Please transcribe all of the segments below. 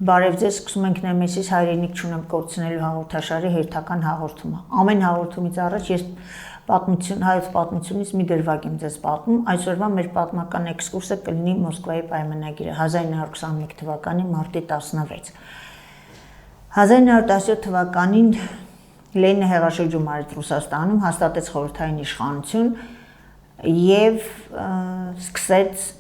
Բարև ձեզ, սկսում ենք Նեմեսիս հայրենիք չունեմ կորցնելու հաղորդաշարի հերթական հաղորդումը։ Ամեն հաղորդումից առաջ ես հայոց պատմությունից մի դրվագ եմ ձեզ պատմում։ Այսօրվա մեր պատմական էքսկուրսը կլինի Մոսկվայի պայմանագիրը 1921 թվականի մարտի 16։ 1917 թվականին Լենինը հեղաշրջում արեց Ռուսաստանում, հաստատեց խորհրդային իշխանություն եւ սկսեց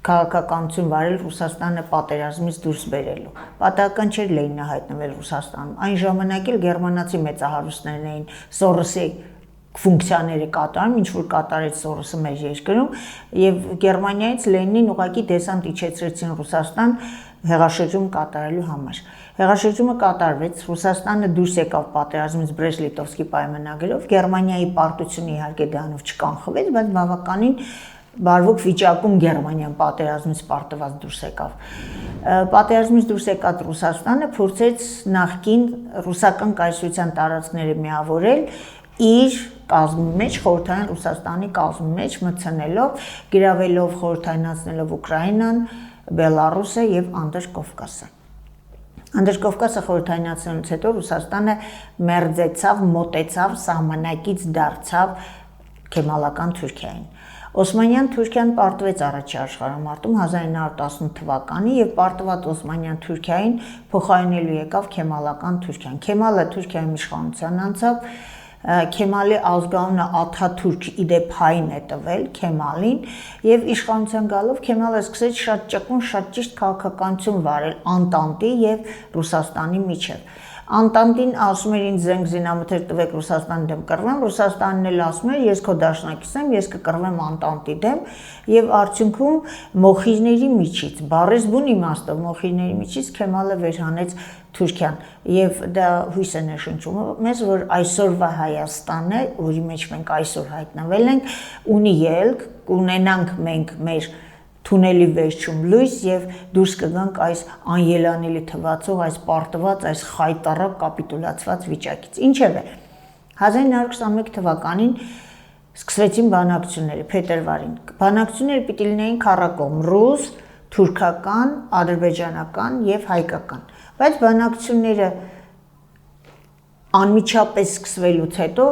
քաղաքականություն վարել Ռուսաստանը պատերազմից դուրս բերելու։ Պատահական չէր Լենինը հայտնվել Ռուսաստանում։ Այն ժամանակ էլ գերմանացի մեծահարուստներն էին Սորոսի ֆունկցիաները կատարում, ինչ որ կատարեց Սորոսը մեր երկրում, եւ Գերմանիայից Լենինին ուղղակի դեսանտ իջեցրեցին Ռուսաստան հեղաշրջում կատարելու համար։ Հեղաշրջումը կատարվեց, Ռուսաստանը դուրս եկավ պատերազմից Բրեստ-Լիտովսկի պայմանագրով, Գերմանիայի պարտությունը իհարկե դրանով չկանխվեց, բայց բավականին բարվոք վիճակում Գերմանիան պատերազմից պարտված դուրս եկավ։ Պատերազմից դուրս եկած Ռուսաստանը փորձեց նախկին ռուսական կայսրության տարածքները միավորել իր կազմի մեջ, խորհրդային Ռուսաստանի կազմի մեջ մտցնելով, գրավելով, խորհրդայնացնելով Ուկրաինան, Բելարուսը եւ Անդրկովկասը։ Անդրկովկասը խորհրդայնացնելուց հետո Ռուսաստանը մերձեցավ, մոտեցավ, սահմանակից դարձավ Քեմալական Թուրքիային։ Օսմանյան Թուրքիան պարտվեց առաջի աշխարհամարտում 1918 թվականին եւ պարտված Օսմանյան Թուրքիային փոխարինելու եկավ Քեմալական Թուրքիան։ Քեմալը Թուրքիայում իշխանության անցավ, Քեմալի ազգանունը Աթաթուրք իդեպ հայն է տվել Քեմալին եւ իշխանության գալով Քեմալը սկսեց շատ ճկուն, շատ ճիշտ քաղաքականություն վարել Անտանտի եւ Ռուսաստանի միջեւ։ Անտանտին ասում էր ինձ զենք զինամթեր տվեք Ռուսաստանի դեմ կռվեմ, Ռուսաստանն էլ ասում էր ես քո դաշնակից եմ, ես կկռվեմ Անտանտի դեմ եւ արդյունքում մոխիրների միջից, բառից բուն իմաստով մոխիրների միջից Քեմալը վերհանեց Թուրքիան եւ դա հույս է նշնչում մեզ, որ այսօրվա Հայաստանը, որի մեջ մենք այսօր հայտնվել ենք, ունի ելք, կունենանք մենք մեր թունելի վերջում լույս եւ դուրս կգանք այս անելանելի թվացող, այս պարտված, այս խայտառակ կապիտուլացված վիճակից։ Ինչևէ, 1921 թվականին սկսվեցին բանակցությունները փետրվարին։ Բանակցությունները պիտի լինեին քառակողմ՝ ռուս, թուրքական, ադրբեջանական եւ հայկական։ Բայց բանակցությունները անմիջապես սկսվելուց հետո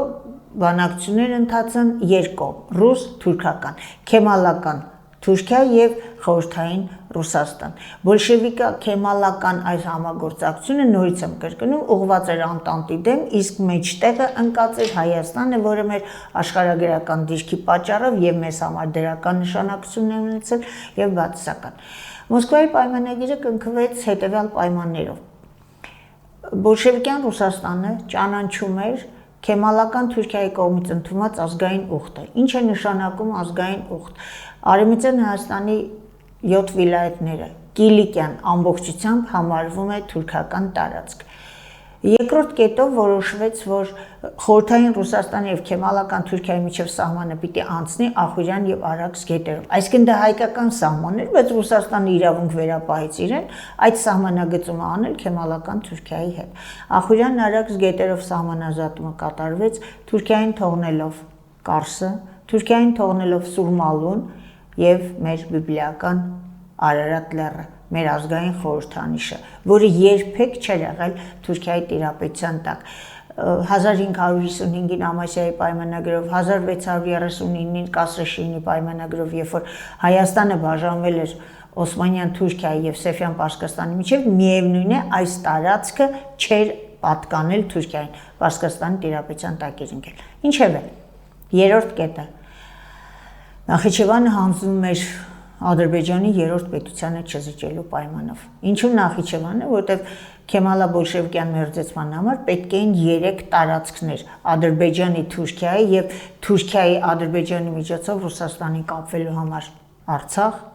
բանակցությունները ընթացան երկկողմ՝ ռուս, թուրքական, քեմալական Թուրքիա եւ խորհրդային Ռուսաստան։ Բոլշևիկա քեմալական այս համագործակցությունը նորից եմ կրկնում, ուղղված էր Անտանտի դեմ, իսկ մեջտեղը ընկած էր Հայաստանը, որը մեր աշխարհագրական դիրքի պատճառով եւ մեզ համար դրական նշանակություն է ունեցել եւ բացասական։ Մոսկվայի պայմանագիրը կնքվեց հետեւյալ պայմաններով։ Բոլշևիկյան Ռուսաստանը ճանաչում էր Քեմալական Թուրքիայի կողմից ընդունված ազգային ուխտը։ Ինչ է նշանակում ազգային ուխտ։ Արևմտյան Հայաստանի 7 վիլայեթները Կիլիկիան ամբողջությամբ համարվում է թուրքական տարածք։ Երկրորդ կետով որոշվեց, որ խորհրդային Ռուսաստանի եւ Քեմալական Թուրքիայի միջև սահմանը պիտի անցնի Ախուրյան եւ Արաքս գետերով։ Այսինքն դա հայկական սահման էր, բայց Ռուսաստանը իրավունք վերապահեց իրեն այդ սահմանագծումը անել Քեմալական Թուրքիայի հետ։ Ախուրյան Արաքս գետերով սահմանազատումը կատարվեց Թուրքիային թողնելով Կարսը, Թուրքիային թողնելով Սուրմալուն եւ մեր բիբլիական Արարատ լեռը, մեր ազգային խորհրդանիշը, որը երբեք չէր եղել Թուրքիայի տիրապետության տակ։ 1555-ին Ամասիայի պայմանագրով, 1639-ին Կասրեշինի պայմանագրով, երբ որ Հայաստանը բաժանվել էր Օսմանյան Թուրքիայի եւ Սեֆյան Պարսկաստանի միջեւ, միևնույն է այս տարածքը չէր պատկանել Թուրքիային, Պարսկաստանի տիրապետության տակ էր ընկել։ Ինչևէ, երրորդ կետը Նախիջևանը հանձնում էր Ադրբեջանի երրորդ պետությանը չզիջելու պայմանով։ Ինչու Նախիջևանը, որտեղ Քեմալա-բոլշևիկյան մերձեցման համար պետք էին 3 տարածքներ Ադրբեջանի, Թուրքիայի եւ Թուրքիայի Ադրբեջանի միջոցով Ռուսաստանին կապվելու համար Արցախ,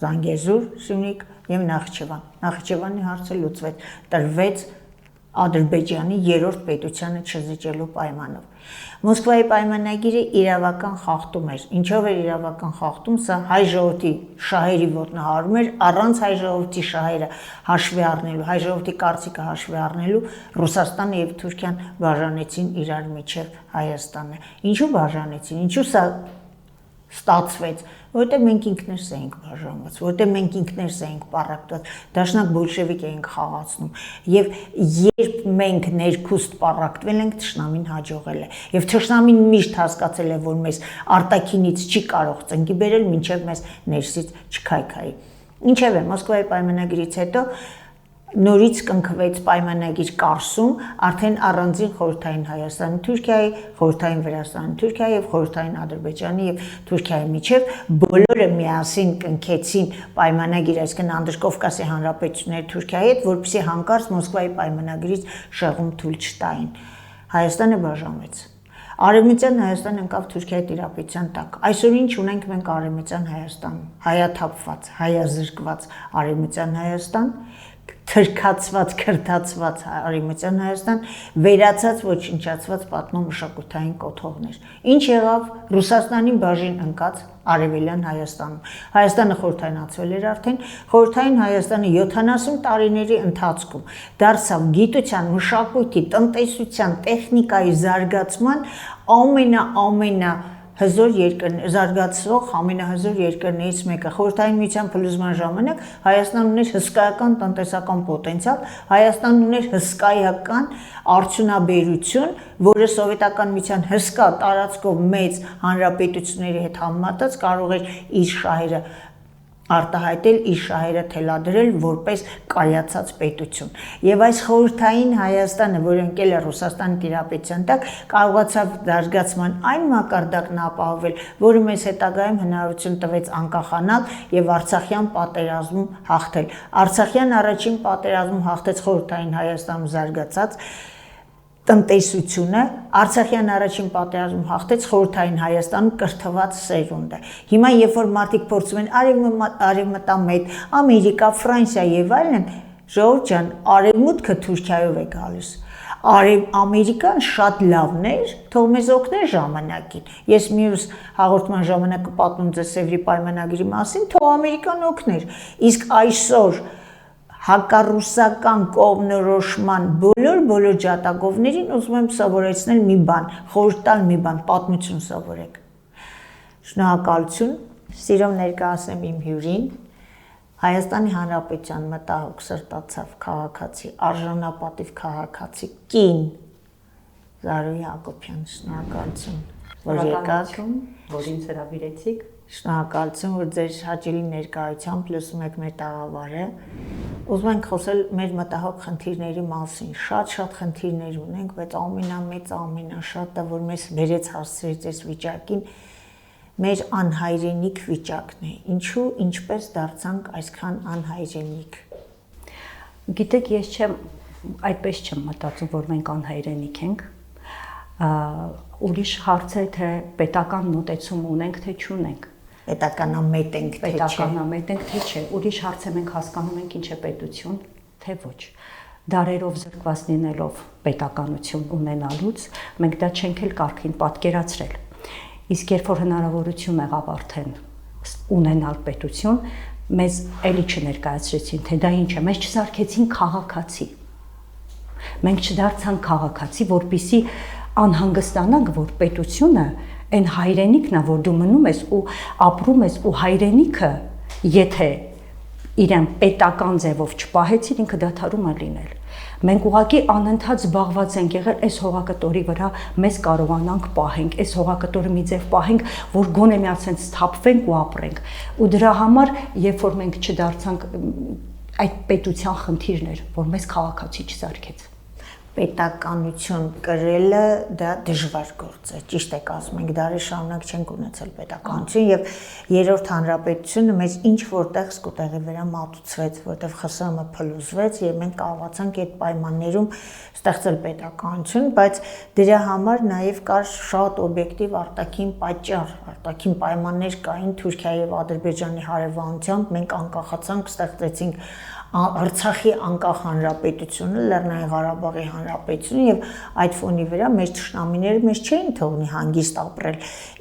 Զանգեզուր, Սյունիք եւ Նախիջևան։ Նախիջևանի հարցը լուծվեց, տրվեց Ադրբեջանի երրորդ պետությանը չզիջելու պայմանով։ Մոսկվայի պայմանագիրը իրավական խախտում էր։ Ինչով էր իրավական խախտում, սա հայ ժողովրդի շահերի ոտնահարում էր, առանց հայ ժողովրդի շահերը հաշվի առնելու, հայ ժողովրդի կարծիքը հաշվի առնելու Ռուսաստանը եւ Թուրքիան բաժանեցին իրար միջև Հայաստանը։ Ինչու բաժանեցին, ինչու սա ստացվեց, որտեղ մենք ինքներս էինք բաժանված, որտեղ մենք ինքներս էինք պառակտված, դաշնակ բոլշևիկ էինք խաղացնում, եւ երբ մենք ներքուստ պառակտվել ենք, թշնամին հաջողել է, եւ թշնամին միշտ հասկացել է, որ մեզ արտաքինից չի կարող ծնկի բերել, մինչեւ մեզ ներսից չքայքայի։ Ինչևէ, Մոսկվայի պայմանագրից հետո նորից կնքվեց պայմանագիր Կարսում, արդեն առանձին խորհրդային Հայաստանի, Թուրքիայի, խորհրդային Վրաստանի, Թուրքիայի եւ խորհրդային Ադրբեջանի եւ Թուրքիայի միջև բոլորը միասին կնքեցին պայմանագիր, այսինքն Անդրկովկասի հանրապետությունների Թուրքիայի հետ, որպեսզի հանկարծ Մոսկվայի պայմանագրից շեղում թույլ չտային։ Հայաստանը բաժանվեց։ Արևմտյան Հայաստան ընկավ Թուրքիայի տիրապետության տակ։ Այսօր ինչ ունենք մենք Արևմտյան Հայաստան, հայաթափված, հայազրկված Արևմտյան Հայաստան, թրքացված, քրթացված Արևմտյան Հայաստան, վերացած, ոչնչացված պատմում մշակութային կոթողներ։ Ինչ եղավ Ռուսաստանին բաժին ընկած Արևելյան Հայաստանում։ Հայաստանը խորհրդայնացվել էր արդեն, խորհրդային Հայաստանը 70 տարիների ընթացքում դարձավ գիտության, մշակույթի, տնտեսության, տեխնիկայի զարգացման ամենա հզոր զարգացող ամենահզոր երկրներից մեկը։ Խորհրդային միության փլուզման ժամանակ Հայաստանն ուներ հսկայական տնտեսական պոտենցիալ, Հայաստանն ուներ հսկայական արդյունաբերություն, որը սովետական միության հսկա տարածքով մեծ հանրապետությունների հետ համեմատած կարող էր իր շահերը արտահայտել, իր շահերը թելադրել որպես կայացած պետություն։ Եվ այս խորհրդային Հայաստանը, որը ընկել է Ռուսաստանի տիրապետության տակ, կարողացավ զարգացման այն մակարդակն ապահովել, որը մեզ հետագայում հնարավորություն տվեց անկախանալ եւ Արցախյան պատերազմում հաղթել։ Արցախյան առաջին պատերազմում հաղթեց խորհրդային Հայաստանում զարգացած տնտեսությունը, Արցախյան առաջին պատերազմում հաղթեց խորհրդային Հայաստանում կրթված սերունդը։ Հիմա երբ որ մարդիկ փորձում են արևմտամետ, Ամերիկա, Ֆրանսիա եւ այլն, ժողովուրդ ջան, արևմուտքը Թուրքիայով է գալիս։ Ամերիկան շատ լավն էր, թող մեզ օգներ ժամանակին։ Ես մյուս հաղորդման ժամանակ կպատմեմ ձեզ Սևրի պայմանագրի մասին, թող Ամերիկան օգներ։ Իսկ այսօր հակառուսական կողմնորոշման բոլոր ջատագովներին ուզում եմ սովորեցնել մի բան, խորհուրդ տալ մի բան, պատմություն սովորեք։ Շնորհակալություն, սիրով ներկայացնեմ իմ հյուրին, Հայաստանի Հանրապետության մտահոգ սրտացավ քաղաքացի, արժանապատիվ քաղաքացի, կին Զարուհի Հակոբյան, շնորհակալություն, որ եկաք, որ ինձ հրավիրեցիք։ Շնորհակալություն, որ ձեր հաճելի ներկայությամբ լսում եք մեր տաղավարը։ Ուզում ենք խոսել մեր մտահոգ խնդիրների մասին։ Շատ խնդիրներ ունենք, բայց ամենամեծ, ամենաշատը, որ մեզ բերեց հասցրեց այս վիճակին, մեր անհայրենիք վիճակն է։ Ինչու, ինչպես դարձանք այսքան անհայրենիք։ Գիտեք, ես այդպես չեմ մտածում, որ մենք անհայրենիք ենք։ Ուրիշ հարց է, թե պետական մոտեցում ունենք, թե չունենք։ Պետականամետ ենք, թե չէ։ Պետականամետ ենք, թե չէ։ Ուրիշ հարց է, մենք հասկանում ենք ինչ է պետություն, թե ոչ։ Դարերով զրկված լինելով պետականություն ունենալուց, մենք դա չենք էլ կարգին պատկերացրել։ Իսկ երբ որ հնարավորություն եղավ արդեն ունենալ պետություն, մեզ էլի չներկայացրեցին, թե դա ինչ է, մեզ չսարքեցին քաղաքացի։ Մենք չդարձանք քաղաքացի, որպեսզի անհանգստանանք, որ պետությունը այն հայրենիքն է, որ դու մնում ես ու ապրում ես, ու հայրենիքը, եթե իրեն պետական ձևով չպահեցին, ինքը դադարում է լինել։ Մենք ուղղակի անընդհատ զբաղված ենք եղել այս հողակտորի վրա, մեզ կարողանանք պահենք, այս հողակտորը մի ձև պահենք, որ գոնե մի ասենց սթափվենք ու ապրենք։ Ու դրա համար, երբ որ մենք չդարձանք, այդ պետության խնդիրն էր, որ մեզ քաղաքացի չսարքեց։ Պետականություն կրելը դա դժվար գործ է, ճիշտ եք ասում, մենք դարեր շարունակ չենք ունեցել պետականություն եւ երրորդ հանրապետությունը մեզ ինչ որտեղ սկուտեղի վրա մատուցվեց, որտեղ ԽՍՀՄ փլուզվեց եւ մենք կարողացանք այդ պայմաններում ստեղծել պետականություն, բայց դրա համար նաեւ կար շատ օբյեկտիվ արտաքին պատճառ, արտաքին պայմաններ կային Թուրքիայի եւ Ադրբեջանի հարևանությամբ, մենք անկախացանք, ստեղծեցինք Արցախի անկախ հանրապետությունը, Լեռնային Ղարաբաղի հանրապետությունը եւ այդ ֆոնի վրա մեր ճշնամիները մեզ չէին թողնի հանգիստ ապրել։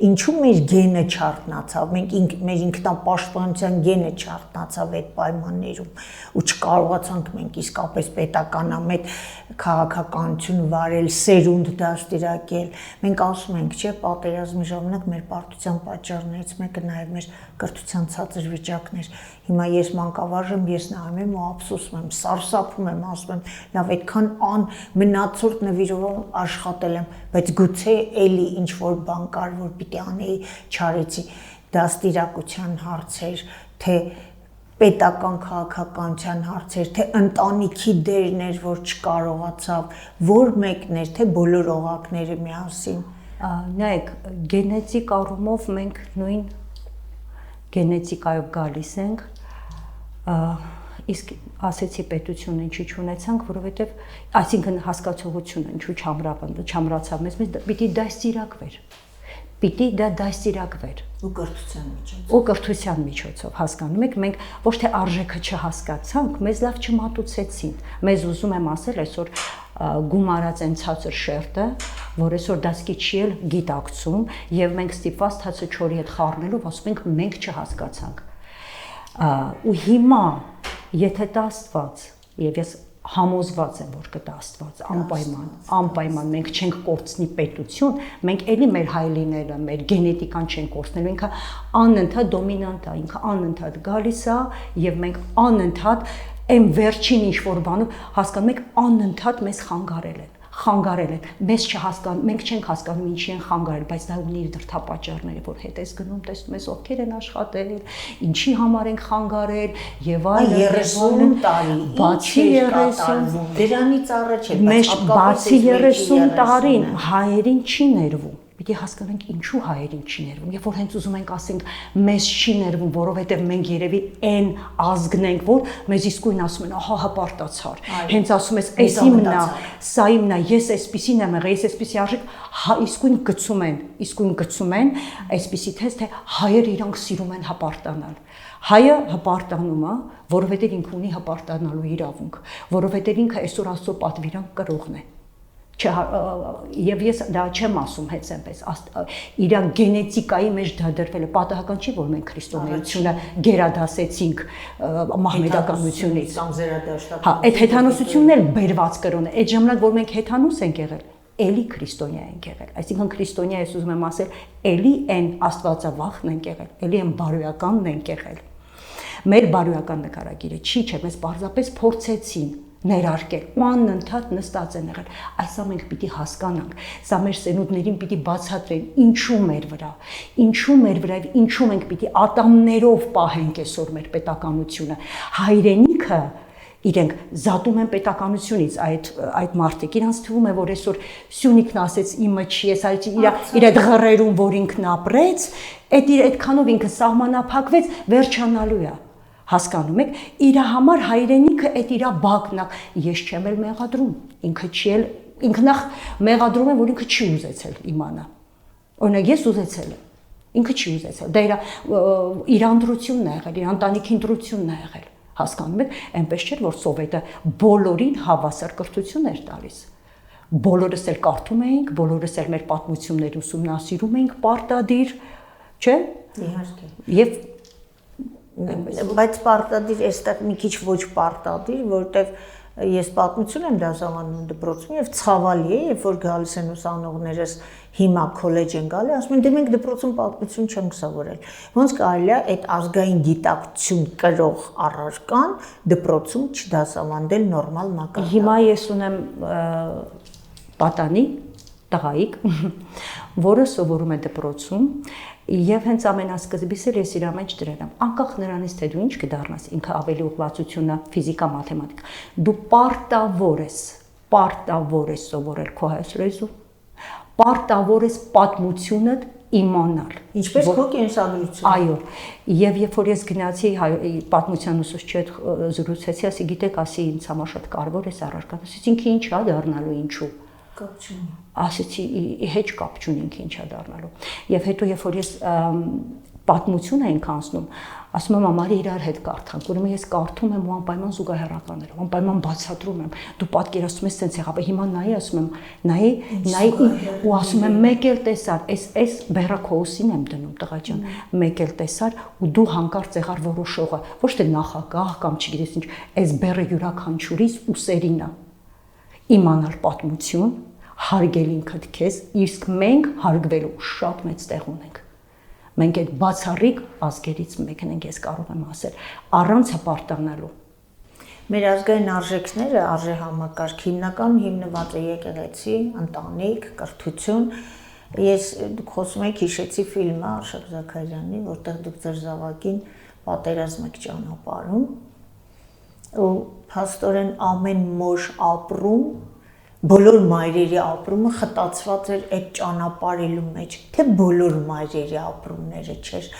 Ինչու մեր գենը չարտնացավ, մեր ինքնապաշտպանության գենը չարտնացավ այդ պայմաններում ու չկարողացանք մենք իսկապես պետականամետ քաղաքականություն վարել, սերունդ դաստիարակել։ Մենք ասում ենք, չէ, պատերազմի ժամանակ մեր պարտության պատճառներից մեկը նաեւ մեր կրթության ցածր վիճակն էր։ Հիմա ես մանկավարժ եմ, ես նայում եմ ու ափսոսում եմ, սարսափում եմ, ասում եմ, լավ, այդքան մնացորդ նվիրով աշխատել եմ, բայց գուցե էլի ինչ որ բան կար, որ պիտի անեի, չարեցի, դաստիարակության հարցեր, թե պետական քաղաքականության հարցեր, թե ընտանիքի դերներ, որ չկարողացավ, որ մեկն էր, թե բոլոր օղակները միասին։ Նայեք, գենետիկ առումով մենք նույն գենետիկայով գալիս ենք, իսկ ասեցի պետությունը ինչի չունեցանք, որովհետև այսինքն հասկացողությունը ինչու չամրացավ մեզ, պիտի դաստիարակվեր։ Պիտի դա դաստիարակվեր ու կրթության միջոցով հասկանում եք, մենք ոչ թե արժեքը չհասկացանք, մեզ լավ չմատուցեցին։ Մեզ ուզում եմ ասել այսօր գումարած են ցածր շերտը, որ այսօր դասկի չի էլ գիտակցում եւ մենք ստիպված թացը չորի հետ խառնելով ասում ենք մենք չհասկացանք։ Ու հիմա եթե դա Աստված եւ ես համոզված եմ, որ կտա Աստված անպայման մենք չենք կորցնի պետություն, մենք էլի մեր հայլիները, մեր գենետիկան չենք կորցնելու, ինքը անընդհատ դոմինանտ է, ինքը անընդհատ գալիս է եւ մենք անընդհատ այն վերջին ինչ որ բանով հասկանում եք անընդհատ մեզ խանգարել են, մեզ չհասկանում, մենք չենք հասկանում ինչի են խանգարել, բայց դա ունի իր դրդապատճառները, որ հետ ես գնում, տեսնում ես ովքեր են աշխատել, ինչի համար են խանգարել եւ այլն, 30 տարի, բացի 30, դրանից առաջ է, բացի 30 տարին հայերին չի ներվում։ Պիտի հասկանանք ինչու հայերին չի ներվում։ Երբ որ հենց ուզում ենք ասենք մեզ չի ներվում, որովհետև մենք երևի այն ազգն ենք, որ մեզ իսկույն ասում են, ահա հպարտացար։ Հենց ասում ես, էս իմն է, սա իմն է, ես այսպեսին եմ եղել, ես այսպեսի արժեք, իսկույն գցում են, այսպեսի թես թե հայերը իրանք սիրում են հպարտանալ։ Հայը հպարտանում է, որովհետև ինքը ունի հպարտանալու իրավունք, որովհետև ինքը այսօր Աստծո պատվիրան կրողն է։ Եվ ես դա չեմ ասում հենց այնպես, իր գենետիկայի մեջ դա դրվել է, պատահական չի, որ մենք քրիստոնեությունը գերադասեցինք մահմեդականությունից։ Հա, այդ հեթանոսությունն էլ բերված կրոն է, այդ ժամանակ որ մենք հեթանոս ենք եղել, էլի քրիստոնյա ենք եղել, այսինքն քրիստոնյա ես ուզում եմ ասել, էլի այն աստվածավախն ենք եղել, էլի այն բարոյականն ենք եղել։ Մեր բարոյական նկարագիրը չի, չէ, մեզ պարզապես փորձեցին ներարկել ու անընդհատ նստած են եղել, այսա մենք պիտի հասկանանք, սա մեր սերունդներին պիտի բացատրեն ինչու մեր վրա եւ ինչու մենք պիտի ատամներով պահենք այսօր մեր պետականությունը, հայրենիքը իրենք զատում են պետականությունից այդ մարդիկ, իրանց թվում է, որ այսօր Սյունիքն ասեց իմը չի, ես իր այդ ղռերում, որ ինքն ապրեց, այդքանով ինքը սահմանափակվեց, վերջանալու է։ Հասկանում եք, իր համար հայրենիքը այդ իր բակն է, ես չեմ էլ մեղադրում, ինքը նախ մեղադրում է, որ ինքը չի ուզեցել իմանա, օրինակ ես ուզեցել եմ, ինքը չի ուզեցել, դա իր անդրությունն է եղել, իր ընտանիքի ընտրությունն է եղել, հասկանում եք, այնպես չէր, որ Սովետը բոլորին հավասար կրթություն էր տալիս, բոլորս էլ կարդում էինք, բոլորս էլ մեր պատմություններ ուսումնասիրում էինք պարտադիր, չէ՞, իհարկե, եւ բայց պարտադիր այստեղ մի քիչ ոչ պարտադիր, որտեվ ես պատմություն եմ դասավանդում դպրոցում եւ ցավալի է, երբ որ գալիս են ուսանողներս հիմա քոլեջ են գալի, ասում են դե մենք դպրոցում պատմություն չենք սովորել։ Ոնց կարելի է այդ ազգային գիտակցություն կրող առարկան դպրոցում չդասավանդել նորմալ մակարդակով։ Հիմա ես ունեմ պատանի տղայիկ, որը սովորում է դպրոցում եւ հենց ամենասկզբից էլ ես իր մեջ դրել եմ, անկախ նրանից թե դու ինչ կդառնաս, ինքը ավելի ուղղվածությունը ֆիզիկա, մաթեմատիկա, դու պարտավոր ես սովորել քո հայոց լեզու, պարտավոր ես պատմությունդ իմանալ, ինչպես քո կենսագրությունը։ Այո, եւ երբ որ ես գնացի պատմության ուսուցչի հետ զրուցեցի, ասի գիտեք, ասի ինձ համար շատ կարեւոր է առարկան, ասեցի ինքը ինչ է դառնալու, ինչու։ Ասեցի հեչ կապ չունի ինքը ինչա դառնալու։ Եվ հետո երբ որ ես պատմություն ենք անցնում, ասում եմ ամարի իրար հետ կարդանք, ուրեմն ես կարդում եմ ու անպայման զուգահեռականներով, անպայման բացատրում եմ, դու պատկերացնում ես sense եղավ, հիմա նայի, ասում եմ, նայի ու ասում եմ մեկ էլ տեսար, այս բեռակոուսին եմ դնում տղա ջան, մեկ էլ տեսար ու դու հանկարծ եղար որոշողը, ոչ թե նախագահ կամ չգիտես ինչ, այս բեռը յուրաքանչյուրիս ուսերին է, իմանալ պատմություն, հարգել ինքդ քեզ, իսկ մենք հարգվելու շատ մեծ տեղ ունենք։ Մենք այդ բացառիկ ազգերից մեկն ենք, ես կարող եմ ասել, առանց հպարտանալու։ Մեր ազգային արժեքները, արժեհամակարգ հիմնականում հիմնված է եկեղեցի, ընտանիք, կրթություն։ Ես դուք խոսում եք, հիշեցի ֆիլմը Արշակ Զաքարյանի, որտեղ դուք ձեր զավակին պատերազմ եք ճանապարհում, ու փաստորեն ամեն մոր ապրում, բոլոր մայրերի ապրումը խտացված էր այդ ճանապարհելու մեջ, թե բոլոր մայրերի ապրումները չէր։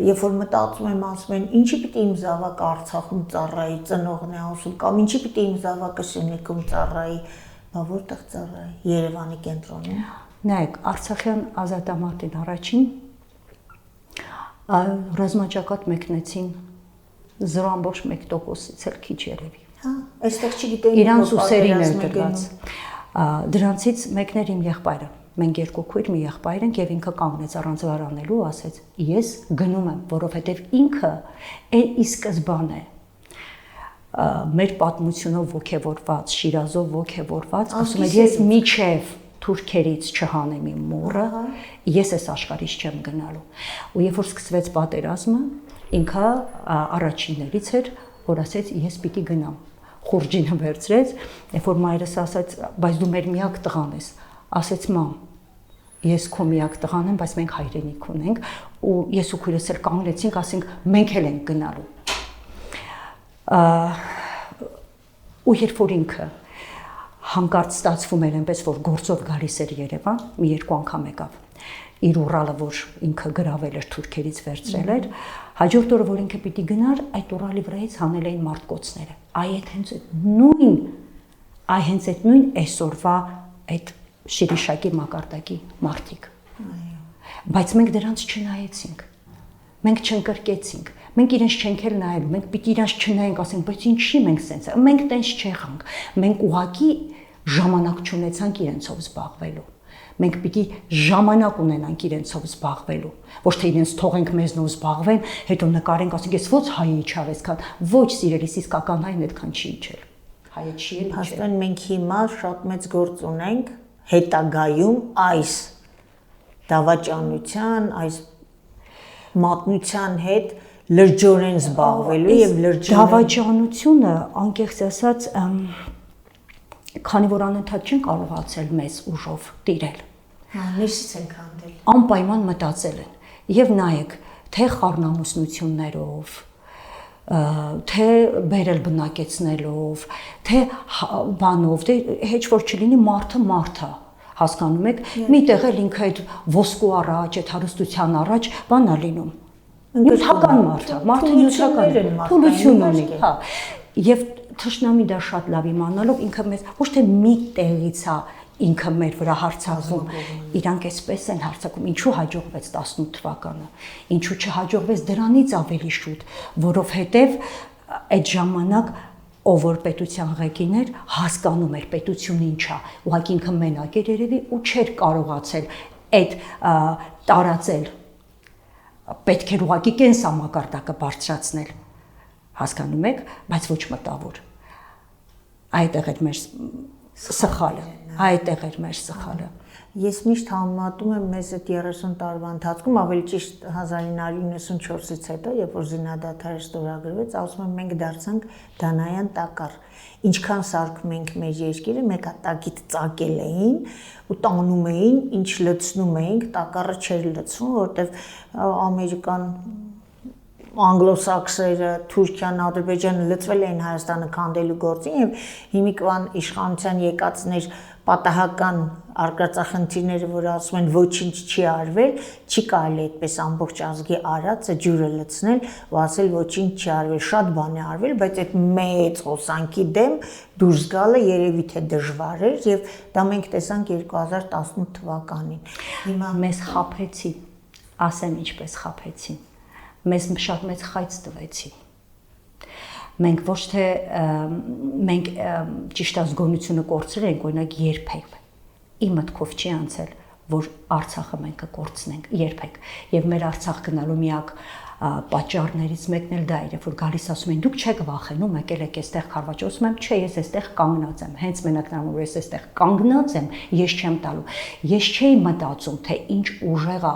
Երբ որ մտածում եմ, ասում են, ինչի պիտի իմ զավակը Արցախում ծառայի, ծնողն է ասում, կամ ինչի պիտի իմ զավակը Սյունիքում ծառայի, բա որտեղ ծառայի, Երևանի կենտրոնում։ Նայեք, Արցախյան ազատամարտին առաջին ռազմաճակատ մեկնեցին 0.1%-ից էլ քիչ երևի։ Հա, այստեղ չգիտեին իրանց ուսերին էր դրված։ Դրանցից մեկն էր իմ եղբայրը։ Մենք երկու քույր մի եղբայր ենք եւ ինքը կանգնեց առանց վարանելու ու ասեց. ես գնում եմ, որովհետեւ ինքը ի սկզբանե մեր պատմությունով ողջևորված, Շիրազով ողջևորված, ասում էր ես միչև թուրքերից չհանեմ իմ մորը, ես այս աշխարհից չեմ գնալու։ Ու երբ որ սկսվեց պատերազմը, ինքը առաջիններից էր, որ ասեց ես պիտի գնամ։ Խուրջինը վերցրեց, երբ որ մայրս ասաց, բայց դու մեր միակ տղան ես, ասեց մամ, ես քո միակ տղան եմ, բայց մենք հայրենիք ունենք, ու ես ու քույրս էլ կանգնեցինք, ասենք մենք էլ ենք գնալու։ Ու երբ որ ինքը հանկարծ ստացվում էր այնպես, որ գործով գալիս էր Երևան, մի երկու անգամ եկավ։ Իր ուռալը, որ ինքը գրավել էր թուրքերից վերցրել էր, հաջորդ օրը, որ ինքը պիտի գնար, այդ ուռալի վրայից հանել էին մարտկոցները։ Հենց այդ նույն այսօրվա այդ Շիրիշակի մակարդակի մարտիկ։ Բայց մենք դրանց չնայեցինք։ Մենք չընկրկեցինք։ Մենք իրենց չենք էլ նայելու, մենք պիտի իրենց չնայենք, ասենք, բայց ինչի մենք սենց։ Մենք տենց չեղանք։ Մենք ուղակի ժամանակ չունեցանք իրենցով զբաղվելու։ Մենք պիտի ժամանակ ունենանք իրենցով զբաղվելու, ոչ թե իրենց թողենք մեզնով զբաղվեն, հետո նկարենք, ասենք, ես ո՞ց հայը իջավ այսքան, ոչ սիրելիս, իսկական հայն այդքան չի իջել։ Հայը չի էլ իջել։ Հաստատ մենք հիմա շատ մեծ գործ ունենք հետագայում այս դավաճանության, այս մատնության հետ լրջորեն զբաղվելու եւ լրջորեն դավաճանությունը, անկեղծ ասած, քանի որ անընդհատ չեն կարողացել մեզ ուժով տիրել։ Ներսից են քանդել։ Անպայման մտածել են։ Եվ նայեք, թե խառնամուսնություններով, թե բերել բնակեցնելով, թե բանով, թե հեչ որ չլինի մարդը, հասկանում եք, միտեղ էլ ինքը այդ ոսկու առաջ, այդ հարստության առաջ բան է լինում։ Նյութական մարդը նյութական է, թուլություն ունի, հա։ Եվ թշնամի դա շատ լավ իմանալով ինքը մեզ ոչ թե մի տեղից է ինքը մեր վրա հարձակվում, իրանք այսպես են հարձակվում, ինչու հաջողվեց 18 թվականը, ինչու չհաջողվեց դրանից ավելի շուտ, որովհետև այդ ժամանակ ով որ պետության ղեկին էր, հասկանում էր պետությունը ինչ է, ուղղակի ինքը մենակ էր երևի ու չէր կարողացել այդ տարածել, պետք էր ուղղակի կենսամակարդակը բարձրացնել, հասկանում եք, բայց ոչ մտավոր։ Այդտեղ էր մեր սխալը, այդտեղ էր մեր սխալը։ Ես միշտ համեմատում եմ մեզ այդ 30 տարվա ընթացքում, ավելի ճիշտ 1994-ից հետո, երբ որ զինադադարը ստորագրվեց, ասում եմ մենք դարձանք դանայան տակառ։ Ինչքան սարքում ենք մեր երկիրը, մեկ տակից ծակել էին ու տանում էին, ինչ լցնում էինք, տակառը չէր լցվում, որովհետև ամերիկան անգլոսաքսերը, Թուրքիան, Ադրբեջանը լծվել էին Հայաստանը քանդելու գործին եւ հիմիկվան իշխանության եկածներ պատահական արկածախնդիրները, որ ասում են ոչինչ չի արվել, չի կարելի այդպես ամբողջ ազգի արածը ջուրը լցնել ու ասել ոչինչ չի արվել, շատ բան է արվել, բայց այդ մեծ հոսանքի դեմ դուրս գալը երևի թե դժվար էր եւ դա մենք տեսանք 2018 թվականին։ Հիմա մեզ խափեցին, ասեմ ինչպես խափեցին։ մեզ շատ մեծ խայծ տվեցին։ Մենք ոչ թե մենք ճիշտ ազգոնությունը կորցրել ենք, օրինակ երբեք իմ մտքով չի անցել, որ Արցախը մենք կկորցնենք երբեք։ Եվ մեր Արցախ գնալու միակ պատճառներից մեկն էլ դա էր, որ գալիս ասում են դուք չեք վախենում, եկել եք այստեղ Խարվաճ, ասում եմ, չէ, ես այստեղ կանգնած եմ, հենց մենակ նրանով որ ես այստեղ կանգնած եմ, ես չեմ տալու։ Ես չէի մտածում, թե ինչ ուժեղ է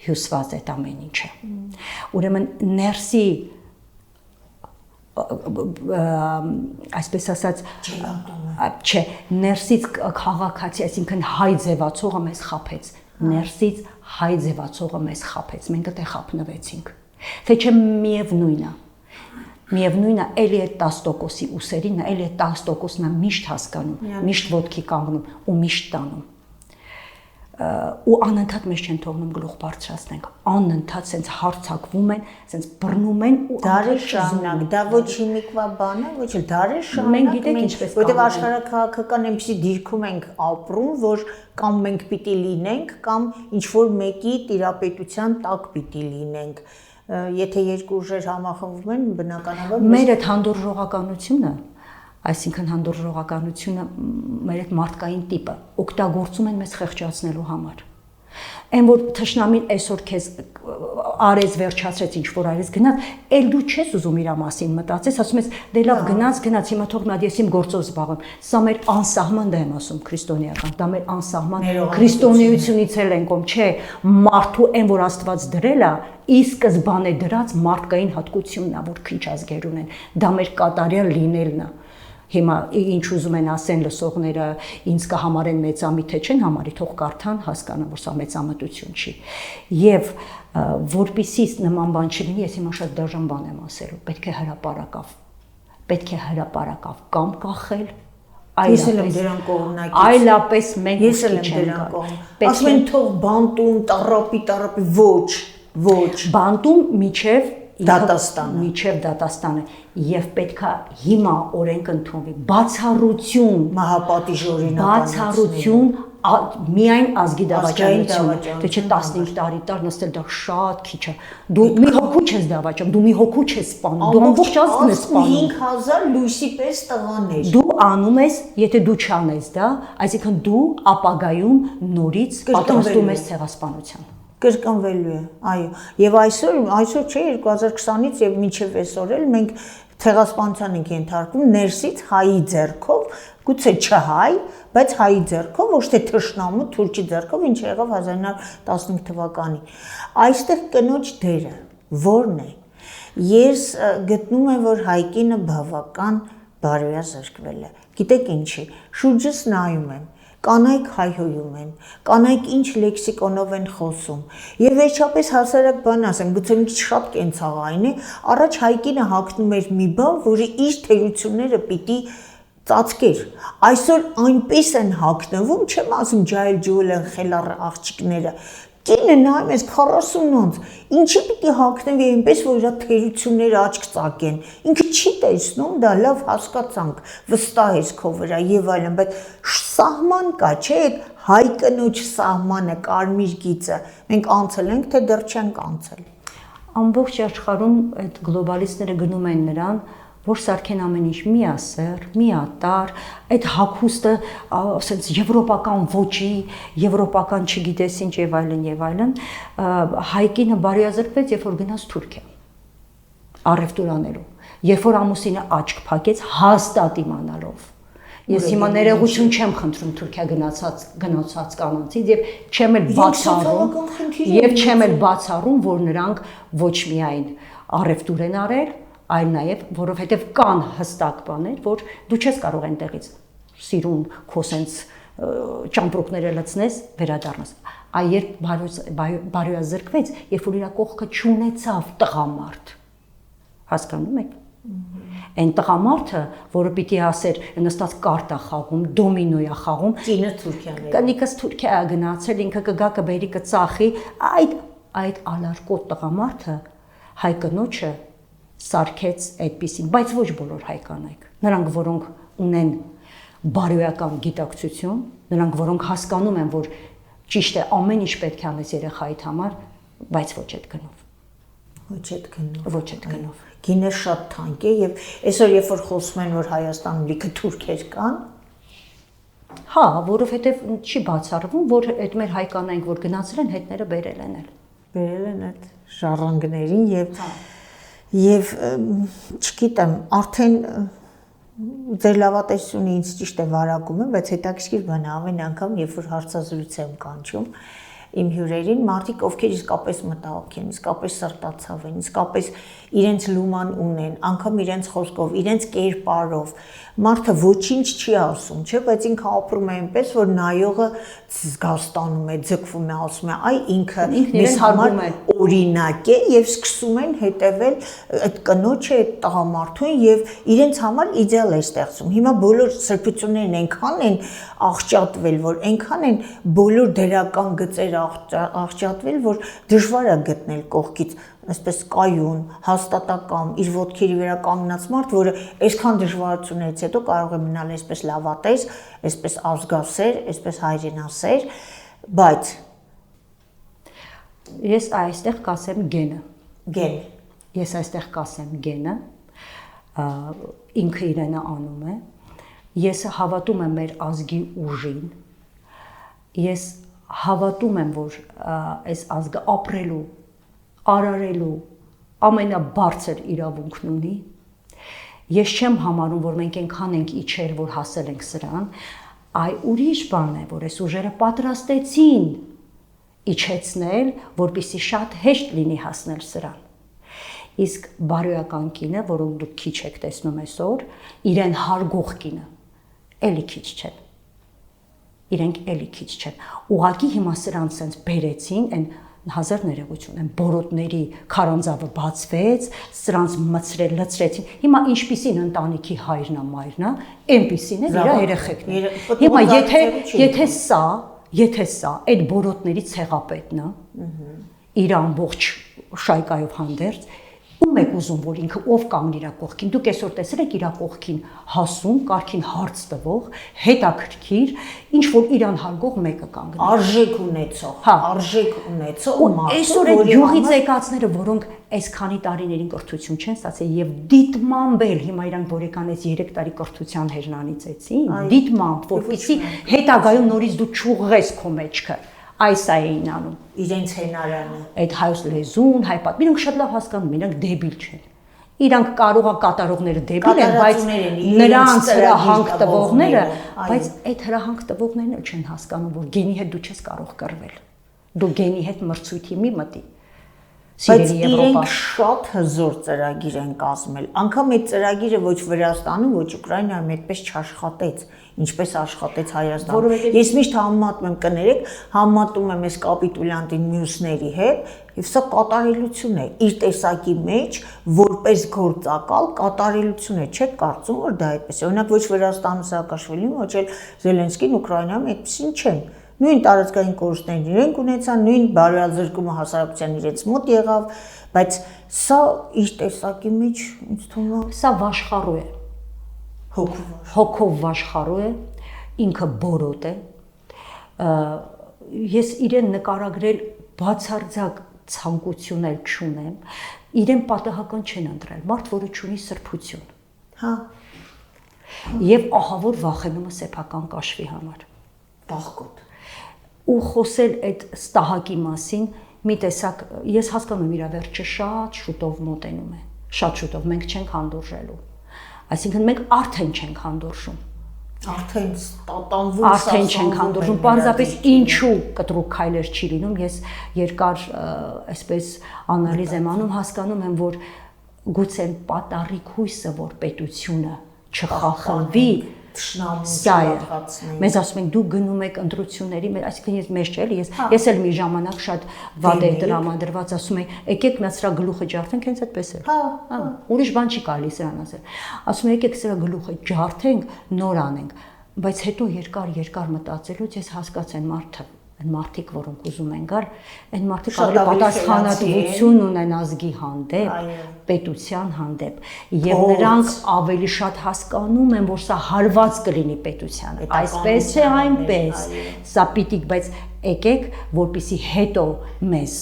հյուսված այդ ամեն ինչը։ Ուրեմն ներսի այսպես ասած չէ, ներսից քաղաքացի, այսինքն հայ ձևացողը մեզ խաբեց, ներսից հայ ձևացողը մեզ խաբեց, մենք այդտեղ խաբնվեցինք, թե չէ միևնույնն է, էլի այդ 10%-ի ուսերին, էլի այդ 10%-ն է միշտ հասկանում, միշտ ոտքի կանգնում ու միշտ տանում։ Ու անընդհատ մեզ չեն թողնում գլուխ բարձրացնենք, անընդհատ սենց հարցակվում են, սենց բռնում են ու դարեր շարունակ, դա ոչ հիմիկվա բան է, ոչ էլ դարեր շարունակ մենք գիտենք ինչպես որտեղ աշխարհաքաղաքական այնպեսի դիրքում ենք ապրում, որ կամ մենք պիտի լինենք, կամ ինչ որ մեկի տիրապետության տակ պիտի լինենք։ Եթե երկու ուժեր համախմբվում են, բնականաբար մեր այդ հանդուրժողականությունը, այսինքն հանդուրժողականությունը մեր այդ մարդկային տիպը օգտագործում են մեզ խեղճացնելու համար։ Այն որ թշնամին այսօր քեզ արեց վերջացրեց ինչ որ արեց գնաց, էլ դու չես ուզում իր մասին մտածես, ասում ես դե լավ գնաց, հիմա թող նա ես իմ գործով զբաղվեմ։ Սա մեր անսահման դա եմ ասում քրիստոնեական, դա մեր անսահման քրիստոնեությունից էլ ենք ում, չէ, մարդու այն որ Աստված դրել է, ի սկզբանե դրած մարդկային հատկությունն է, որ քիչ ազգեր ունեն, դա մեր կատարյալ լինելն է։ Հիմա ինչ ուզում են ասեն լսողները ինձ կհամարեն մեծամիտ թե չեն համարի, թող կարդան, հասկանան, որ սա մեծամտություն չի։ Եվ որպեսզի նման բան չլինի, ես հիմա շատ դաժան բան եմ ասելու, պետք է հրապարակավ կամ կախել, այլապես մենք չենք գալ։ Ասում են թող բանտում, տարապի, ոչ, բանտում միջև դատաստանը եւ պետքա հիմա օրենք ընդունվի բացառություն մահապատիժ բացառություն միայն ազգի դավաճանություն թե չէ 15 տարի նստել դա շատ քիչ է դու մի հոգու չես դավաճում դու մի հոգու չես սպանում դու ամբողջ ազգն ես սպանում 5000 լույսի պես տղաներ դու անում ես եթե դու չանես դա այսինքն դու ապագայում նորից պատրաստում ես ցեղասպանության կրկնվելու է, այո, եւ այսօր չէ 2020-ից եւ մինչեւ այսօր էլ մենք ցեղասպանության ենք ենթարկվում ներսից հայի ձեռքով, գուցե չհայ, բայց հայի ձեռքով, ոչ թե թշնամու թուրքի ձեռքով, ինչ եղավ 1915 թվականին։ Այստեղ կնոջ դերը ո՞րն է։ Ես գտնում եմ, որ Հայկինը բավական բարոյազրկվել է։ Գիտեք ինչի, շուրջս նայում եմ կանայք հայհոյում են, կանայք ինչ լեքսիկոնով են խոսում։ Եվ վերջապես հասարակ բան ասեմ, գուցե մի քիչ շատ կենցաղային է, առաջ Հայկինը հագնում էր մի բան, որը իր թերությունները պիտի ծածկեր։ Այսօր այնպես են հագնվում, չեմ ասում ջայլ են խելառ աղջիկները։ Կինը նայում ես 40-ից, ինչի պիտի հագնվի այնպես, որ իր թերությունները աչք ծակեն։ Ինքը չի տեսնում, դա լավ հասկացանք, վստահ ես քո վրա եւ այլն, բայց սահման կա, չէ՞, այդ հայ կնոջ սահմանը, կարմիր գիծը։ Մենք անցել ենք, թե դեռ չենք անցել։ Ամբողջ աշխարհում այդ գլոբալիստները գնում են նրան, որ սարքեն ամեն ինչ միասեռ, միատար, այդ հագուստը ասենց եվրոպական ոճի, եվրոպական չգիտես ինչ եւ այլն, Հայկինը բարոյազրկվեց, երբ որ գնաց Թուրքիա, առևտուր անելու, երբ որ ամուսինը աչք փակեց հաստատ իմանալով։ Ես հիմա ներողություն չեմ խնդրում Թուրքիա գնացած կանանցից եւ չեմ էլ բացառում, որ նրանք ոչ միայն առևտուր են արել, այլ նաև որովհետև կան հստակ բաներ, որ դու չես կարող այնտեղից սիրուն քո սենց ճամպրուկները լցնես, վերադառնաս։ Այ երբ բարոյազրկվեց, երբ որ իր կողքը չունեցավ տղամարդ, հասկանում եք։ Այն տղամարդը, որը պիտի ասեր, նստած կարտ է խաղում, դոմինո է խաղում, կինը Թուրքիան է։ Կնիկս Թուրքիա է գնացել, ինքը կգա կբերի կծախի, այդ ալարկոտ տղամարդը հայ կնոջը սարքեց այդպիսին, բայց ոչ բոլոր հայ կանայք։ Նրանք, որոնք ունեն բարոյական գիտակցություն, նրանք, որոնք հասկանում են, որ ճիշտ է ամեն ինչ պետք է անես երեխայիդ համար, բայց ոչ այդ գնով։ Ոչ այդ գնով։ Ոչ այդ գնով։ Գինը շատ թանկ է եւ այսօր երբ որ խոսում են որ Հայաստանում լիքը թուրքեր կան, Հա, որովհետեւ չի բացառվում, որ այդ մեր հայկանայինք որ գնացել են հետները բերել են էլ։ բերել են այդ ժառանգներին եւ չգիտեմ, արդեն ձեր լավատեսությունը ինձ ճիշտ է վարակում է, բայց հետաքրքիր բան է ամեն անգամ երբ որ հարցազրույց եմ կանչում իմ հյուրերին մարդիկ ովքեր իսկապես մտահոգ են, իսկապես սրտացավ են, իսկապես իրենց լուման ունեն, անգամ իրենց խոսքով, իրենց կերպարով, մարդը ոչինչ չի ասում, չէ, բայց ինքը ապրում է այնպես, որ նայողը զգաստանում է, ձգվում է, ասում է, այ ինքը մեզ համար օրինակ է եւ սկսում են հետեւել այդ կնոջը, այդ տղամարդուն եւ իրենց համար իդեալ է ստեղծում։ Հիմա բոլոր սրբություններն այնքան են աղճատվել, որ այնքան են բոլոր դերական գծերը աղճատվել, որ դժվար է գտնել կողքից այսպես կայուն, հաստատակամ, իր ոտքերի վրա կանգնած մարդ, որը այսքան դժվարություններից հետո կարող է մնալ այսպես լավատես, այսպես ազգասեր, այսպես հայրենասեր, բայց ես այստեղ կասեմ գենը։ Գեն։ Ես այստեղ կասեմ գենը, ինքը իրենը անում է։ Ես հավատում եմ մեր ազգի ուժին։ Ես հավատում եմ, որ այս ազգը ապրելու, արարելու ամենաբարձր իրավունքն ունի։ Ես չեմ համարում, որ մենք այնքան ենք իջեր, որ հասել ենք սրան, այ ուրիշ բան է, որ այս ուժերը պատրաստեցին իջեցնել, որպեսզի շատ հեշտ լինի հասնել սրան։ Իսկ բարոյական կինը, որոնք դուք քիչ եք տեսնում այսօր, իրեն հարգող կինը, էլի քիչ չեն։ Իրենք էլի քիչ չեն։ Ուղղակի հիմա սրան սենց բերեցին, այն հազար ներողություն, այն բորոտների քարանձավը բացվեց, սրանց մցրել, լցրեցին։ Հիմա ինչպիսին ընտանիքի հայրն է, մայրն է, այնպիսին է իր երեխեքն։ Հիմա եթե սա այդ բորոտների ցեղապետն է, իր ամբողջ շայկայով հանդերձ, ում եք ուզում, որ ինքը ով կանգնի իր կողքին։ Դուք այսօր տեսել եք իր կողքին հասուն, կարքին հարց տվող, հետաքրքիր, ինչ որ իրան հարգող մեկը կանգնի։ Արժեք ունեցող, արժեք ունեցող մարդ։ Այսօր այդ յուղից եկածները, որոնք այսքանի տարիներին կրթություն չեն ստացել եւ դիտմամբ էլ հիմա իրանք որեկանից 3 տարի կրթության հերնանիցեցին, դիտմամբ, որպեսզի հետագայում նորից դու չուղղես քո մեջքը։ Այս էին անում իրենց հենարանը այդ հայոց լեզուն, հայ պատմություն, իրանք շատ լավ հասկանում, իրանք դեբիլ չեն։ Իրանք կարող է կատարողները դեբիլ են, բայց նրանց հրահանգ տվողները, բայց այդ հրահանգ տվողներն էլ չեն հասկանում, որ գենի հետ դու չես կարող կռվել։ Դու գենի հետ մրցույթի մի մտի։ Բայց իրենք շատ հզոր ծրագիր են կազմել։ Անկամ այդ ծրագիրը ոչ Վրաստանում, ոչ Ուկրաինայում այդպես չաշխատեց, ինչպես աշխատեց Հայաստանում։ Ես միշտ համեմատում եմ, կներեք, համեմատում եմ այս կապիտուլյանտին մյուսների հետ, եւ սա կատարելություն է։ Իր տեսակի մեջ որպես գործակալ կատարելություն է, չեք կարծում, որ դա այդպես է։ Օրինակ ոչ Վրաստանում Սաակաշվիլին, ոչ էլ Զելենսկին Ուկրաինայում այդպեսին չեն։ Նույն տարածքային կորուստներն իրենք ունեցան, նույն բարոյազրկումը հասարակության իրենց մոտ եղավ, բայց սա իր տեսակի մեջ ինձ թվում է սա վաշխառու է։ Հոգով վաշխառու է, ինքը բորոտ է։ Ես իրեն նկարագրել բացարձակ ցանկություն էլ չունեմ, իրեն պատահական չեն ընտրել, մարդ, որը չունի սրբություն։ Հա։ Եվ ահա որ վախենում է սեփական կաշվի համար։ Բաղկոտ։ Ու խոսել այդ ստահակի մասին, մի տեսակ, ես հասկանում եմ իր վերջը շատ շուտով մոտենում է, շատ շուտով, մենք չենք հանդուրժելու, այսինքն մենք արդեն չենք հանդուրժում, արդեն տատանվում, արդեն չենք հանդուրժում, պարզապես ինչու կտրուկ քայլեր չի լինում, ես երկար այսպես անալիզ եմ անում, հասկանում եմ, որ գուցե պատառիկ հույսը, որ պետությունը չխախվի, սա է։ Մեզ ասում են դու գնում եք ընտրությունների, այսինքն ես մեզ չէ, ես էլ մի ժամանակ շատ վատ էի տրամադրված, ասում եմ, եկեք նա սրա գլուխը ջարդենք, հենց այդպես է։ Հա, ուրիշ բան չի կարելի սրան ասել։ Ասում եմ, եկեք սրա գլուխը ջարդենք, նոր անենք, բայց հետո երկար մտածելուց ես հասկացա այն մարդիկ, որոնք ուզում են գալ, այն մարդիկ ավելի պատասխանատվություն ունեն ազգի հանդեպ, պետության հանդեպ, եւ նրանք ավելի շատ հասկանում են, որ սա հարված կլինի պետությանը, այսպես չէ այնպես, սա պիտիկ, բայց եկեք, որպեսի հետո մեզ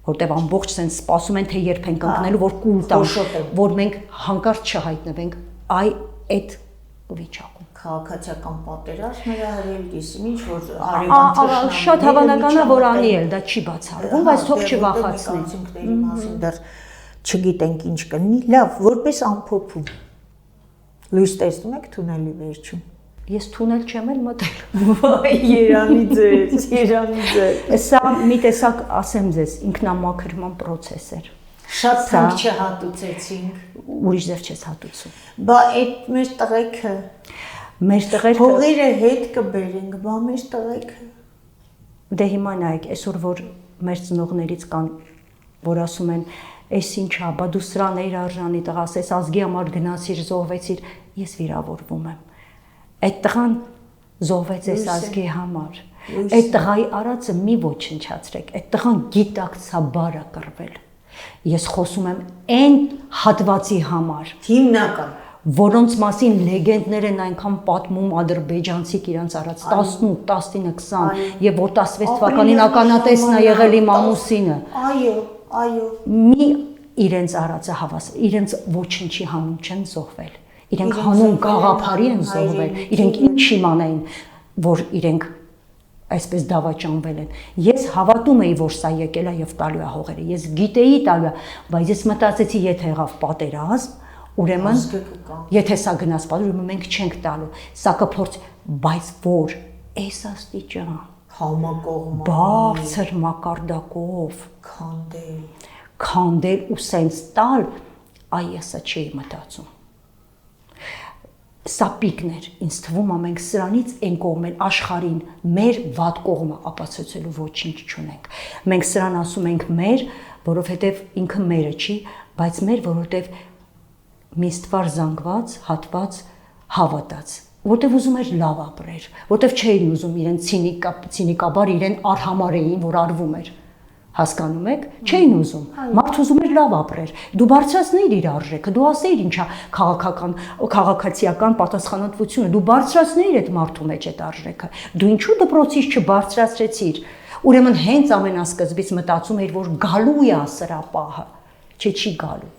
որտեղ ամբողջ sense սպասում են թե երբ են կանգնելու, որ կուլ տան, որ մենք հանկարծ չհայտնվենք այդ վիճակում։ Քաղաքացիական պատերազմ էր արել, գիսին ինչ որ արևան շատ հավանական է, որ անի էլ դա չի բացառվում, բայց թող չվախացնի։ Արդյունքների մասին դեռ չգիտենք ինչ կլինի։ Լավ, որպես ամփոփում։ Լույս տեսնում եք թունելի վերջում։ Ես թունել չեմ էլ մտել։ Վայ, Երանի ձեզ, Երանի ձեզ։ Սա մի տեսակ, ասեմ ձեզ, ինքնամաքրման process էր։ Շատ թանկ չհատուցեցինք։ Ուրիշ ձև չես հատուցում։ Բա այդ մեր տղեկը, Մեր տղերքը հողերը հետ կբերենք, բա մեր տղեկը։ Դե հիմա նայեք, այսօր որ մեր ծնողներից կան, որ ասում են, «Էս ինչա, բա դու սրան էիր արժանի տղաս, էս ազգի համար գնացիր, զոհվեցիր», ես վիրավորվում եմ։ Այդ տղան զոհվեց այս ազգի համար։ Այդ տղայի արածը մի ոչնչացրեք, այդ տղան գիտակցաբար է կռվել։ Ես խոսում եմ այն հատվածի համար, Հիմնական։ որոնց մասին լեգենդներ են այնքան պատմում ադրբեջանցիք իրանց արած 18, 19, 20 եւ որ 16 թվականին ականատեսն է եղել իմ ամուսինը։ Այո։ Մի իրենց արածը հավաս, իրենց ոչնչի հանուն չեն զոհվել։ Իրենք հանուն գաղափարի են զոհվել, իրենք ինչ իմանային, որ իրենք այսպես դավաճանվել են։ Ես հավատում էի, որ սա եկել է եւ տալու է հողերը։ Ես գիտեի տալու է, բայց ես մտածեցի, եթե եղավ պատերազմ, ուրեմն եթե սա գնաց պատերազմ, ուրեմն մենք չենք տալու։ Սա կփորձ, բայց որ այս աստիճան Համակողմանի, բարձր մակարդակով քանդել ու սենց տալ, այ ես չէի մտածում։ Սա պիկն էր, ինձ թվում է մենք սրանից են կողմել աշխարհին մեր վատ կողմը ապացուցելու ոչինչ չունենք։ Մենք սրան ասում ենք մեր, որովհետև ինքը մերը չի, բայց մեր, որովհետև մի ստվար զանգված, հատված, հավատաց, որտեվ ուզում էր լավ ապրեր, որտեվ չէին ուզում իրեն ցինիկաբար իրեն արհամարեին, որ արվում էր։ Հասկանում եք, չէին ուզում։ Մարդ ուզում էր լավ ապրեր։ Դու բարձրացնեիր իր արժեքը, դու ասեիր ինչա քաղաքացիական պատասխանատվությունը, դու բարձրացնեիր այդ մարդու մեջ այդ արժեքը։ Դու ինչու դպրոցից չբարձրացրեցիր։ Ուրեմն հենց ամենասկզբից մտածում էիր, որ գալու է սրա պահը, չի գալու։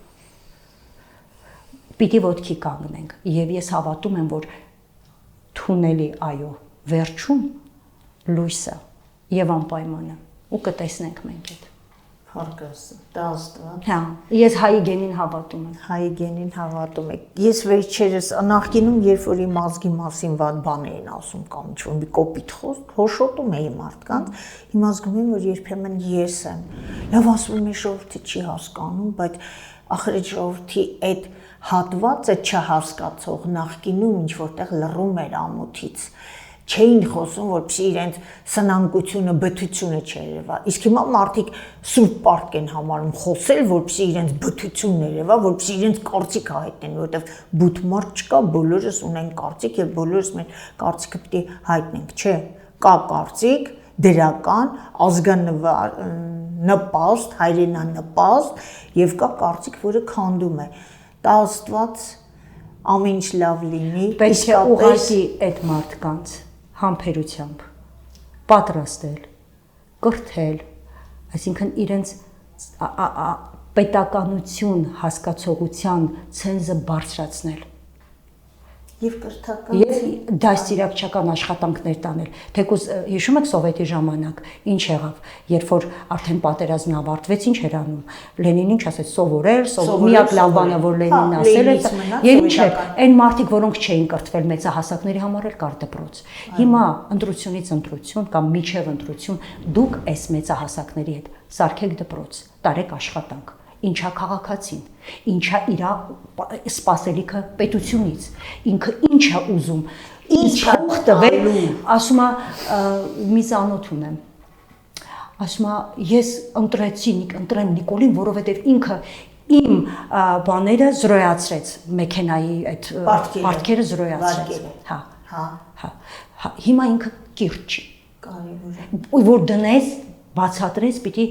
Պիտի ոտքի կանգնենք, եւ ես հավատում եմ, որ թունելի այո, վերջում լույսը եւ անպայմանը ու կտեսնենք մենք այդ։ Փառքասը, դա Աստված։ Հա, ես հայի գենին հավատում եմ։ Հայի գենին հավատում եք։ Ես վերջերս նախկինում, երբ որ իմ ազգի մասին վատ բան էին ասում կամ ինչ-որ մի կոպիտ խոսք, հոշոտում էի մարդկանց, հիմա զգում եմ, որ երբեմն ես եմ։ Լավ ասում եմ, ժողովուրդը չի հասկանում, բայց ախր այդ ժողովրդի այդ հատվածը չհասկացող նախկինում ինչ որտեղ լռում էր ամոթից չէին խոսում, որպեսզի իրենց սնանկությունը, բթությունը չերևա։ Իսկ հիմա մարդիկ սուրբ պարտք են համարում խոսել, որպեսզի իրենց բթությունն երևա, որպեսզի իրենց կարծիքը հայտնեն, որովհետև բութ մարդ չկա, բոլորս ունեն կարծիք եւ բոլորս մեր կարծիքը պիտի հայտնենք, չէ։ Կա կարծիք, դրական, ազգանպաստ, հայրենանպաստ եւ կա կարծիք, որը քանդում է։ Դա Աստված ամեն ինչ լավ լինի, պետք է ուղղակի այդ մարդկանց համբերությամբ պատրաստել, կրթել, այսինքն իրենց պետականություն հասկացողության ցենզը բարձրացնել։ Եվ կրթական Եվ դաստիարակչական աշխատանքներ տանել։ Թեկուզ հիշում եք սովետի ժամանակ ինչ եղավ, երբ որ արդեն պատերազմն ավարտվեց, ինչ էր անում։ Լենինն ինչ ասեց, սովորել, միակ լավ բանը, որ Լենինն ասել է, եւ ինչ էր, այն մարդիկ, որոնք չէին կրթվել մեծահասակների համար էլ կար դպրոց։ Հիմա ընտրությունից ընտրություն կամ միջև ընտրություն դուք այս մեծահասակների հետ սարքեք դպրոց, տարեք աշխատանք։ Ինչա քաղաքացին, ինչա իր սպասելիքը պետությունից, ինքը ինչ է ուզում, ինչ փող տվել, ասում է մի ծանոթ ունեմ, ասում է ես ընտրեմ Նիկոլին, որովհետև ինքը իմ բաները զրոյացրեց, մեքենայի այդ պարտքերը զրոյացրեց, հա, հիմա ինքը կիրճ չի, որ դնես բացատրես, պիտի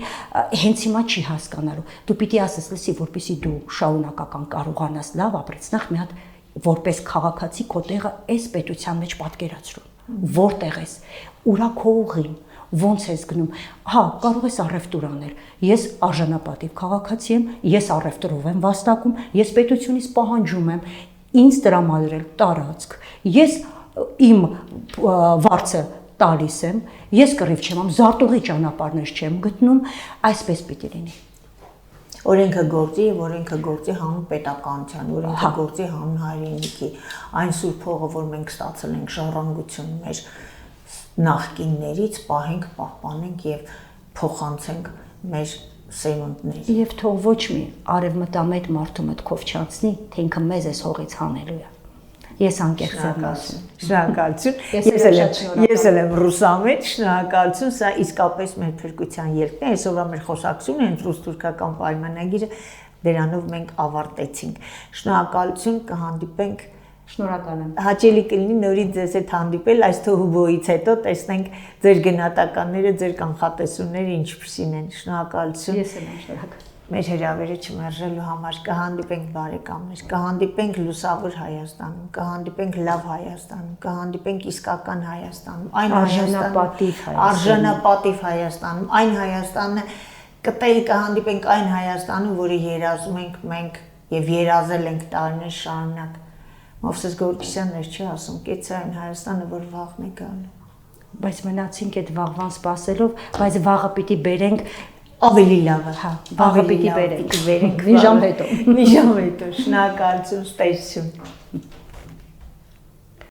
հենց հիմա չի հասկանալու։ Դու պիտի ասես, լսի, որպեսզի դու շարունակական կարողանաս լավ ապրես, նախ մի հատ որպես քաղաքացի քո տեղը այս պետության մեջ պատկերացրու։ Որտեղ ես։ Ուրա քո ուղին, ոնց ես գնում։ Հա, կարող ես առևտուր անել։ Ես արժանապատիվ քաղաքացի եմ, ես առևտրով եմ վաստակում, ես պետությունից պահանջում եմ ինձ տրամադրել տարածք։ Ես իմ վարձը տալիս եմ, ես կռիվ չեմ անում, զարտուղի ճանապարհներ չեմ գտնում, այսպես պիտի լինի։ Օրենքը գործի եւ օրենքը գործի հանուն պետականության, օրենքը գործի հանուն հայրենիքի, այն սուրբ փողը, որ մենք ստացել ենք ժառանգություն մեր նախկիններից, պահենք, պահպանենք եւ փոխանցենք մեր սերունդներին։ Եվ թող ոչ մի արևմտամետ մարդու մտքով չանցնի, թե ինքը մեզ էս հողից հանելու է։ Ես անկեղծ եմ ասում։ Շնորհակալություն։ Ես էլ եմ ռուսամետ, շնորհակալություն, սա իսկապես մեր փրկության ելքն է։ Այսօրվա մեր խոսակցությունը հենց ռուս-թուրքական պայմանագիրը դրանով մենք ավարտեցինք։ Շնորհակալություն, կհանդիպենք։ Շնորհակալ եմ։ Հաճելի կլինի նորից ձեզ հետ հանդիպել այս թոհուբոյից հետո տեսնենք ձեր գնահատականները, ձեր կանխատեսումները ինչպիսին են։ Շնորհակալություն։ Ես եմ շնորհակալ։ Մեր հրավերը չմերժելու համար կհանդիպենք բարեկամներ, կհանդիպենք լուսավոր Հայաստանում, կհանդիպենք լավ Հայաստանում, կհանդիպենք իսկական Հայաստանում, այն արժանապատիվ Հայաստանում, այն Հայաստանը կհանդիպենք այն Հայաստանում, որը երազում ենք մենք եւ երազել ենք տարիներ շարունակ։ Մովսես Գորգիսյանն էր չի ասում, կեցա այն Հայաստանը, որ վաղն է գալու։ Բայց մնացինք այդ վաղվան սպասելով, բայց վաղը պիտի բերենք ավելի լավը, հա, վաղը պիտի բերենք, բերենք մի ժամ հետո։ Մի ժամ հետո, շնորհակալություն, ստեսություն։